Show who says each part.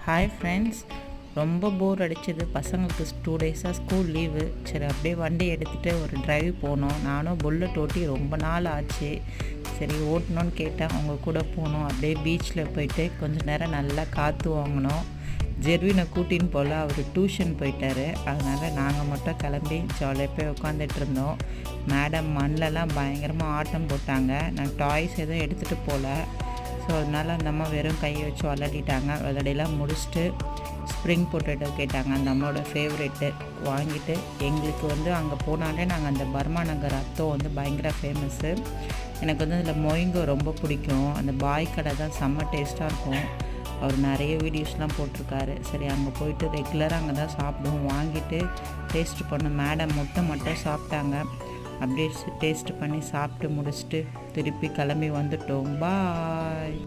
Speaker 1: Hi friends, ரொம்ப போர் அடிச்சது. பசங்களுக்கு 2 டேஸாக ஸ்கூல் லீவு. சரி அப்படியே வண்டி எடுத்துகிட்டு ஒரு டிரைவ் போனோம். நானும் புல்லட் ஓட்டி ரொம்ப நாள் ஆச்சு. சரி ஓட்டணும்னு கேட்டேன், அவங்க கூட போனோம். அப்படியே பீச்சில் போயிட்டு கொஞ்சம் நேரம் நல்லா காற்று வாங்கினோம். ஜெர்வினை கூட்டின்னு போல், அவர் டியூஷன் போயிட்டார். அதனால் நாங்கள் மட்டும் கிளம்பி ஜாலியாக போய் உட்காந்துட்டு இருந்தோம். மேடம் மண்ணிலலாம் பயங்கரமாக ஆட்டம் போட்டாங்க. நான் டாய்ஸ் எதுவும் எடுத்துகிட்டு போகல. ஸோ அதனால் அந்த அம்மா வெறும் கையை வச்சு விளையாடிட்டாங்க. விளையாடிலாம் முடிச்சுட்டு ஸ்ப்ரிங் பொட்டேட்டோ கேட்டாங்க. அந்த அம்மாவோட ஃபேவரெட்டு வாங்கிட்டு, எங்களுக்கு அங்கே போனாலே நாங்கள் அந்த பர்மா நகர் அத்தோ பயங்கர ஃபேமஸ்ஸு. எனக்கு அதில் மொயிங்கோ ரொம்ப பிடிக்கும். அந்த பாய் கடை தான் செம்ம டேஸ்ட்டாக இருக்கும். அவர் நிறைய வீடியோஸ்லாம் போட்டிருக்காரு. சரி அங்கே போயிட்டு ரெகுலராக அங்கே தான் சாப்பிடுவோம். வாங்கிட்டு டேஸ்ட் பண்ணோம். மேடம் முட்டை மட்டும் சாப்பிட்டாங்க. அப்படியே டேஸ்ட் பண்ணி சாப்பிட்டு முடிச்சுட்டு திருப்பி கிளம்பி வந்துட்டோம். பாய்.